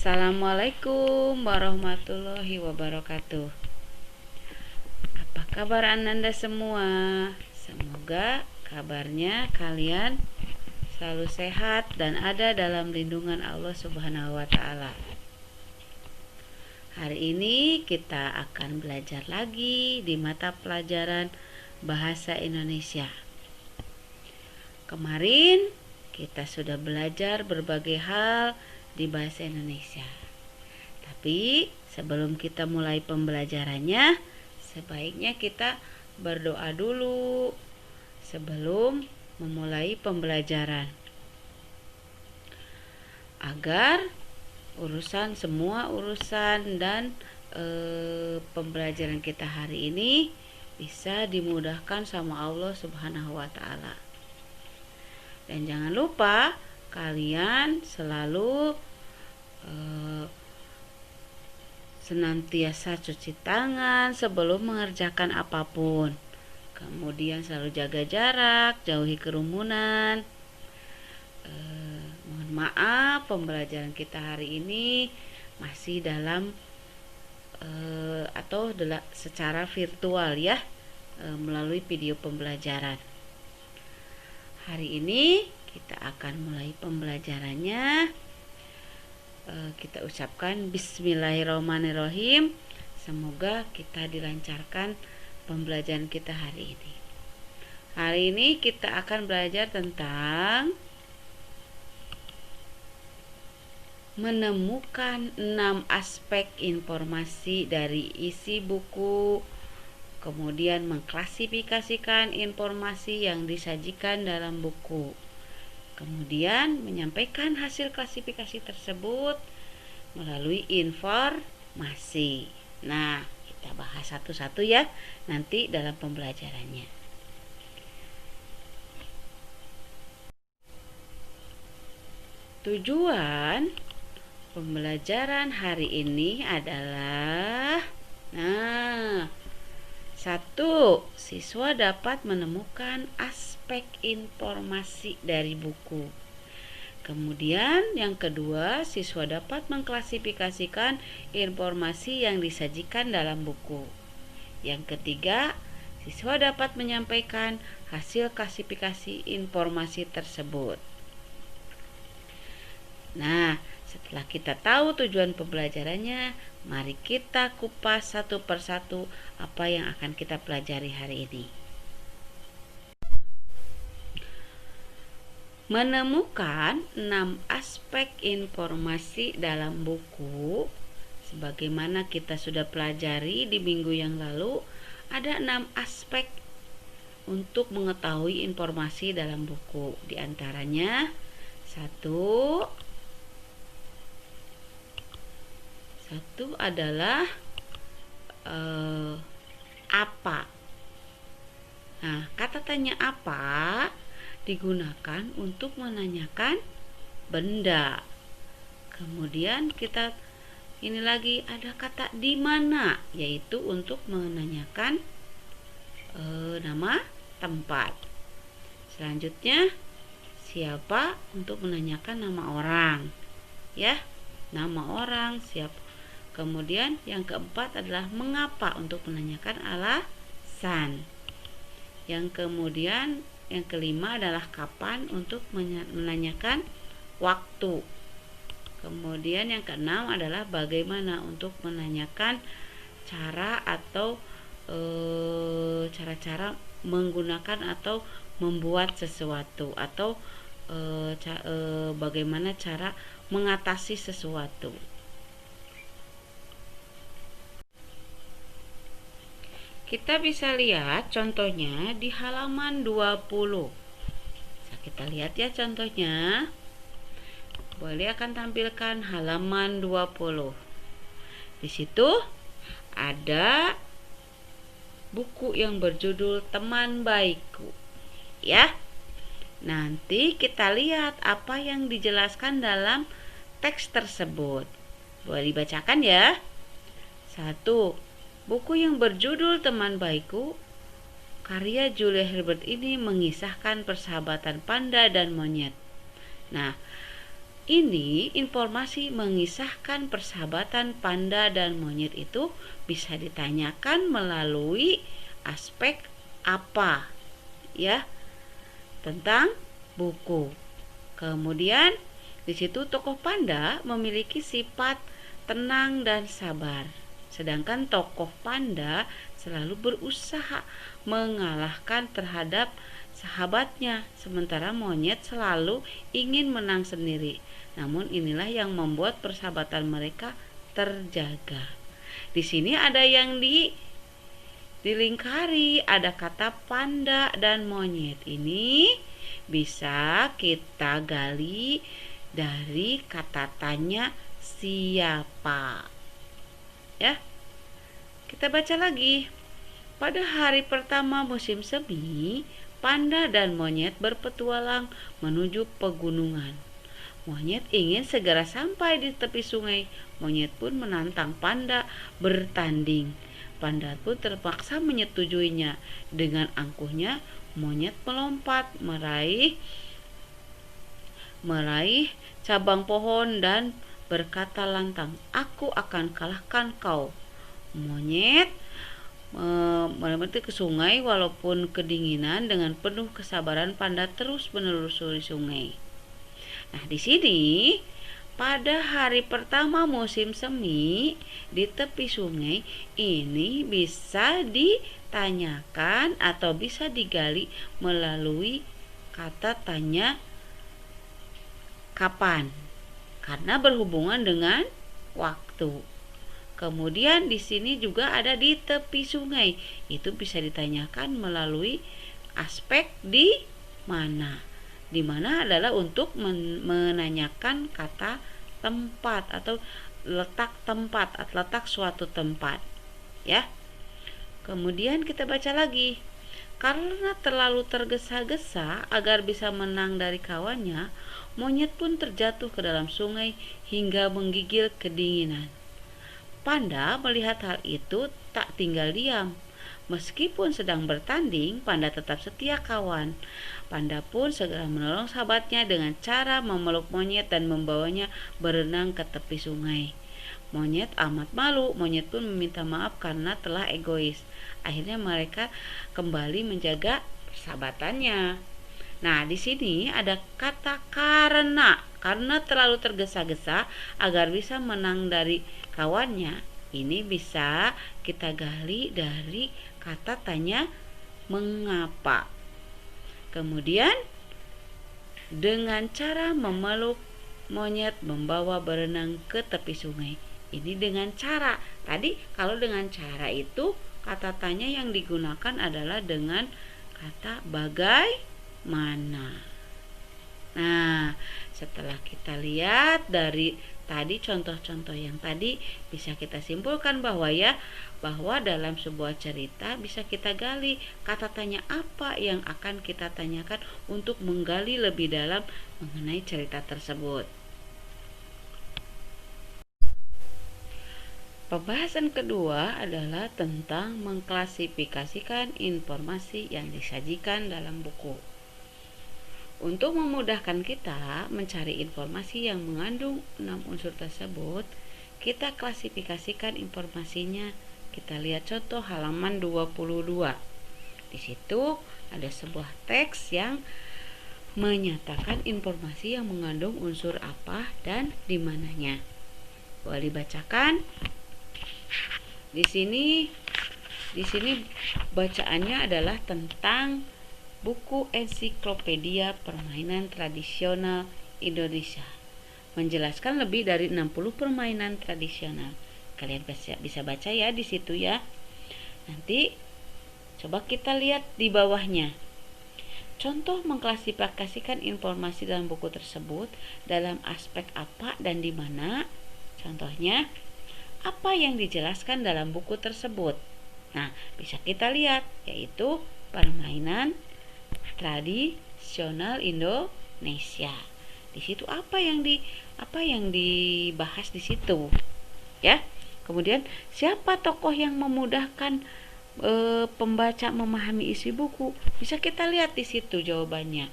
Assalamualaikum warahmatullahi wabarakatuh. Apa kabar Ananda semua? Semoga kabarnya kalian selalu sehat dan ada dalam lindungan Allah Subhanahu wa taala. Hari ini kita akan belajar lagi di mata pelajaran Bahasa Indonesia. Kemarin kita sudah belajar berbagai hal di bahasa Indonesia. Tapi sebelum kita mulai pembelajarannya, sebaiknya kita berdoa dulu sebelum memulai pembelajaran, agar semua urusan dan pembelajaran kita hari ini bisa dimudahkan sama Allah Subhanahu wa taala. Dan jangan lupa kalian selalu senantiasa cuci tangan sebelum mengerjakan apapun. Kemudian selalu jaga jarak, jauhi kerumunan. Mohon maaf, pembelajaran kita hari ini masih dalam secara virtual ya, melalui video pembelajaran. Hari ini kita akan mulai pembelajarannya. Kita ucapkan Bismillahirrahmanirrahim. Semoga kita dilancarkan pembelajaran kita hari ini. Hari ini kita akan belajar tentang menemukan 6 aspek informasi dari isi buku, kemudian mengklasifikasikan informasi yang disajikan dalam buku, kemudian menyampaikan hasil klasifikasi tersebut melalui informasi. Nah, kita bahas satu-satu ya nanti dalam pembelajarannya. Tujuan pembelajaran hari ini adalah 1. Siswa dapat menemukan aspek informasi dari buku. Kemudian yang kedua, siswa dapat mengklasifikasikan informasi yang disajikan dalam buku. Yang ketiga, siswa dapat menyampaikan hasil klasifikasi informasi tersebut. Nah, setelah kita tahu tujuan pembelajarannya, mari kita kupas satu persatu apa yang akan kita pelajari hari ini. Menemukan 6 aspek informasi dalam buku. Sebagaimana kita sudah pelajari di minggu yang lalu, ada 6 aspek untuk mengetahui informasi dalam buku. Di antaranya, satu adalah apa. Nah, kata tanya apa digunakan untuk menanyakan benda. Kemudian kita ini lagi ada kata di mana, yaitu untuk menanyakan nama tempat. Selanjutnya siapa, untuk menanyakan nama orang ya, nama orang siapa. Kemudian yang keempat adalah mengapa, untuk menanyakan alasan. Yang kelima adalah kapan, untuk menanyakan waktu. Kemudian yang keenam adalah bagaimana, untuk menanyakan cara atau cara-cara menggunakan atau membuat sesuatu, atau bagaimana cara mengatasi sesuatu. Kita bisa lihat contohnya di halaman 20. Kita lihat ya contohnya. Boleh akan tampilkan halaman 20. Di situ ada buku yang berjudul Teman Baikku. Ya. Nanti kita lihat apa yang dijelaskan dalam teks tersebut. Boleh dibacakan ya. 1. Buku yang berjudul Teman Baikku, karya Julia Herbert ini mengisahkan persahabatan panda dan monyet. Nah, Ini informasi mengisahkan persahabatan panda dan monyet itu bisa ditanyakan melalui aspek apa, ya, tentang buku. Kemudian di situ tokoh panda memiliki sifat tenang dan sabar. Sedangkan tokoh panda selalu berusaha mengalahkan terhadap sahabatnya, sementara monyet selalu ingin menang sendiri. Namun inilah yang membuat persahabatan mereka terjaga. Di sini ada yang dilingkari, ada kata panda dan monyet. Ini bisa kita gali dari kata tanya siapa. Ya. Kita baca lagi. Pada hari pertama musim semi, panda dan monyet berpetualang menuju pegunungan. Monyet ingin segera sampai di tepi sungai. Monyet pun menantang panda bertanding. Panda pun terpaksa menyetujuinya. Dengan angkuhnya, monyet melompat meraih cabang pohon dan berkata lantang, "Aku akan kalahkan kau." Monyet menemati ke sungai walaupun kedinginan. Dengan penuh kesabaran panda terus menelusuri sungai. Nah, di sini pada hari pertama musim semi di tepi sungai ini bisa ditanyakan atau bisa digali melalui kata tanya kapan, karena berhubungan dengan waktu. Kemudian di sini juga ada di tepi sungai. Itu bisa ditanyakan melalui aspek di mana. Di mana adalah untuk menanyakan kata tempat atau letak tempat atau letak suatu tempat, ya. Kemudian kita baca lagi. Karena terlalu tergesa-gesa agar bisa menang dari kawannya, monyet pun terjatuh ke dalam sungai hingga menggigil kedinginan. Panda melihat hal itu tak tinggal diam. Meskipun sedang bertanding, panda tetap setia kawan. Panda pun segera menolong sahabatnya dengan cara memeluk monyet dan membawanya berenang ke tepi sungai. Monyet amat malu. Monyet pun meminta maaf karena telah egois. Akhirnya mereka kembali menjaga persahabatannya. Nah, di sini ada kata karena terlalu tergesa-gesa agar bisa menang dari kawannya. Ini bisa kita gali dari kata tanya mengapa. Kemudian dengan cara memeluk monyet membawa berenang ke tepi sungai. Ini dengan cara. Tadi kalau dengan cara itu kata tanya yang digunakan adalah dengan kata bagaimana. Nah, setelah kita lihat dari tadi contoh-contoh yang tadi, bisa kita simpulkan bahwa dalam sebuah cerita bisa kita gali kata tanya apa yang akan kita tanyakan untuk menggali lebih dalam mengenai cerita tersebut. Pembahasan kedua adalah tentang mengklasifikasikan informasi yang disajikan dalam buku. Untuk memudahkan kita mencari informasi yang mengandung 6 unsur tersebut, kita klasifikasikan informasinya. Kita lihat contoh halaman 22. Di situ ada sebuah teks yang menyatakan informasi yang mengandung unsur apa dan di mananya. Boleh dibacakan? Di sini bacaannya adalah tentang buku ensiklopedia permainan tradisional Indonesia. Menjelaskan lebih dari 60 permainan tradisional. Kalian bisa baca ya di situ ya. Nanti coba kita lihat di bawahnya. Contoh mengklasifikasikan informasi dalam buku tersebut dalam aspek apa dan di mana. Contohnya, apa yang dijelaskan dalam buku tersebut. Nah, bisa kita lihat yaitu permainan tradisional Indonesia. Di situ apa yang dibahas di situ, ya. Kemudian siapa tokoh yang memudahkan pembaca memahami isi buku? Bisa kita lihat di situ jawabannya,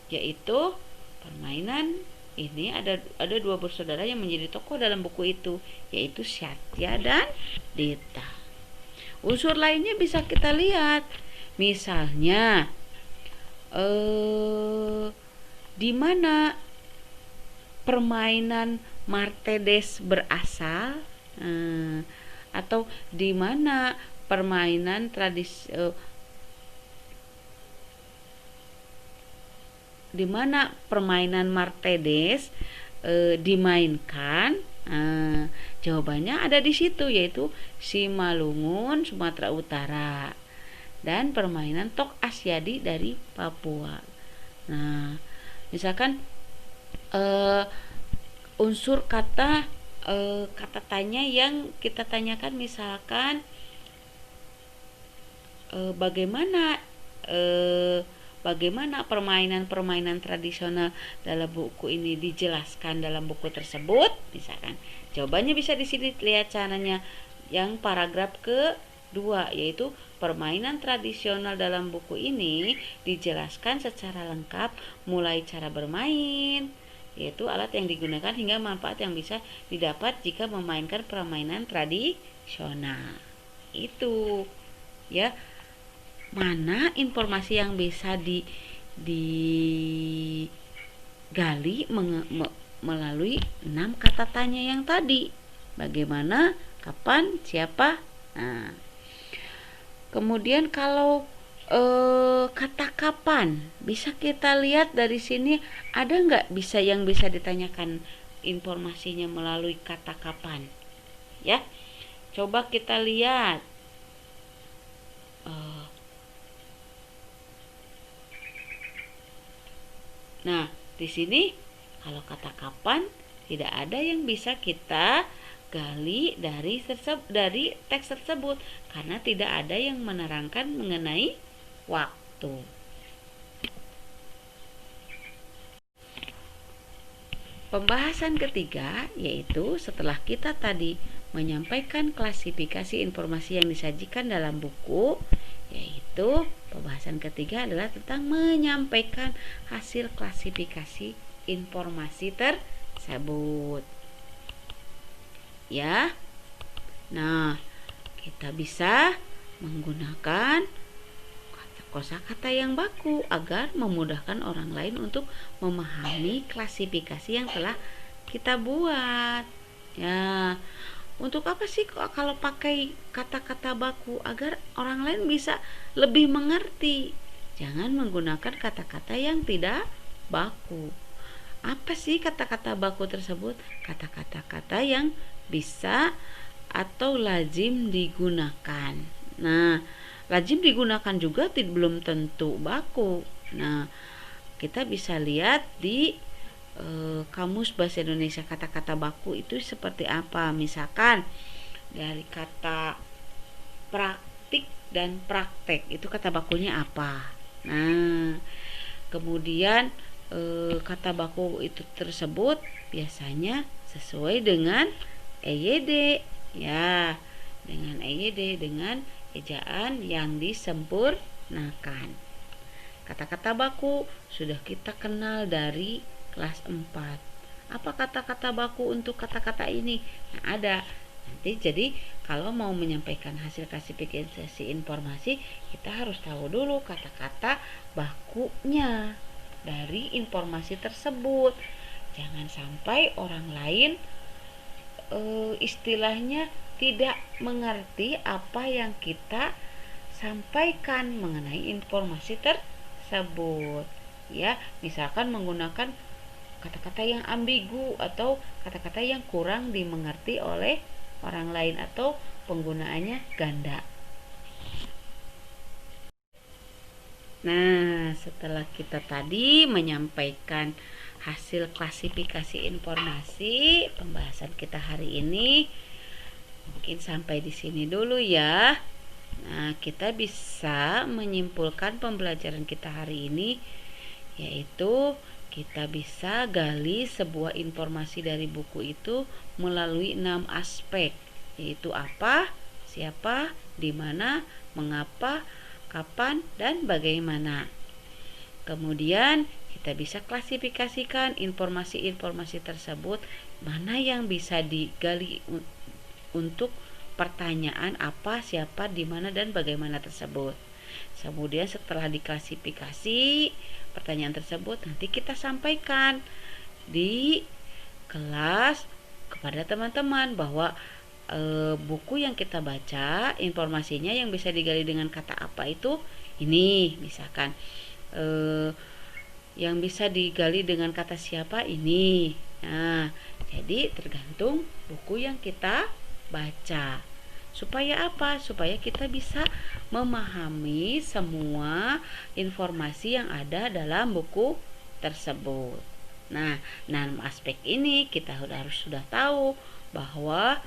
yaitu permainan ini ada dua bersaudara yang menjadi tokoh dalam buku itu, yaitu Satya dan Dita. Unsur lainnya bisa kita lihat, misalnya di mana permainan Martedes berasal, atau di mana permainan di mana permainan Martedes dimainkan. Jawabannya ada di situ, yaitu Simalungun, Sumatera Utara, dan permainan Tok Asyadi dari Papua. Nah, misalkan unsur kata tanya yang kita tanyakan, misalkan bagaimana permainan tradisional dalam buku ini dijelaskan dalam buku tersebut, misalkan jawabannya bisa di sini, lihat caranya yang paragraf kedua, yaitu permainan tradisional dalam buku ini dijelaskan secara lengkap mulai cara bermain, yaitu alat yang digunakan hingga manfaat yang bisa didapat jika memainkan permainan tradisional. Itu ya, mana informasi yang bisa digali melalui 6 kata tanya yang tadi. Bagaimana, kapan, siapa. Nah, kemudian kalau kata kapan, bisa kita lihat dari sini, ada nggak yang bisa ditanyakan informasinya melalui kata kapan? Ya, coba kita lihat. Nah, di sini kalau kata kapan tidak ada yang bisa kita gali dari teks tersebut, karena tidak ada yang menerangkan mengenai waktu. Pembahasan ketiga, yaitu setelah kita tadi menyampaikan klasifikasi informasi yang disajikan dalam buku, yaitu pembahasan ketiga adalah tentang menyampaikan hasil klasifikasi informasi tersebut. Ya. Nah, kita bisa menggunakan kosakata yang baku agar memudahkan orang lain untuk memahami klasifikasi yang telah kita buat. Ya. Untuk apa sih kalau pakai kata-kata baku? Agar orang lain bisa lebih mengerti. Jangan menggunakan kata-kata yang tidak baku. Apa sih kata-kata baku tersebut? Kata-kata yang bisa atau lazim digunakan. Nah, lazim digunakan juga belum tentu baku. Nah, kita bisa lihat di Kamus Bahasa Indonesia kata-kata baku itu seperti apa. Misalkan dari kata praktik dan praktek, itu kata bakunya apa. Nah, kemudian kata baku itu tersebut biasanya sesuai dengan EYD, ya, dengan EYD, dengan ejaan yang disempurnakan. Kata-kata baku sudah kita kenal dari kelas 4. Apa kata-kata baku untuk kata-kata ini? Nah, ada. Nanti jadi kalau mau menyampaikan hasil klasifikasi informasi, kita harus tahu dulu kata-kata bakunya dari informasi tersebut. Jangan sampai orang lain istilahnya tidak mengerti apa yang kita sampaikan mengenai informasi tersebut. Ya, misalkan menggunakan kata-kata yang ambigu atau kata-kata yang kurang dimengerti oleh orang lain atau penggunaannya ganda. Nah, setelah kita tadi menyampaikan hasil klasifikasi informasi, pembahasan kita hari ini mungkin sampai di sini dulu ya. Nah, kita bisa menyimpulkan pembelajaran kita hari ini, yaitu kita bisa gali sebuah informasi dari buku itu melalui 6 aspek, yaitu apa, siapa, di mana, mengapa, kapan, dan bagaimana. Kemudian Kita bisa klasifikasikan informasi-informasi tersebut, mana yang bisa digali untuk pertanyaan apa, siapa, di mana, dan bagaimana tersebut. Kemudian setelah diklasifikasi pertanyaan tersebut, nanti kita sampaikan di kelas kepada teman-teman bahwa buku yang kita baca, informasinya yang bisa digali dengan kata apa itu ini, misalkan yang bisa digali dengan kata siapa ini. Nah, jadi tergantung buku yang kita baca. Supaya apa? Supaya kita bisa memahami semua informasi yang ada dalam buku tersebut. Nah, dalam aspek ini kita harus sudah tahu bahwa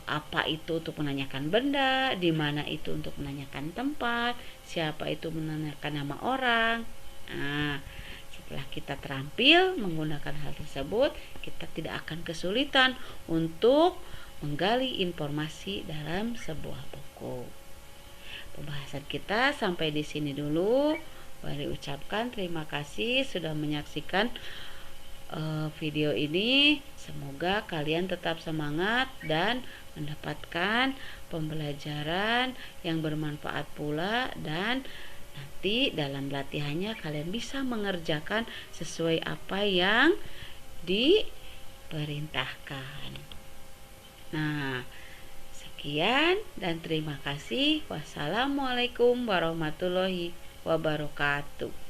apa itu untuk menanyakan benda, di mana itu untuk menanyakan tempat, siapa itu menanyakan nama orang. Nah, setelah kita terampil menggunakan hal tersebut, kita tidak akan kesulitan untuk menggali informasi dalam sebuah buku. Pembahasan kita sampai di sini dulu. Mari ucapkan terima kasih sudah menyaksikan video ini. Semoga kalian tetap semangat dan mendapatkan pembelajaran yang bermanfaat pula, dan nanti dalam latihannya kalian bisa mengerjakan sesuai apa yang diperintahkan. Nah, sekian dan terima kasih. Wassalamualaikum warahmatullahi wabarakatuh.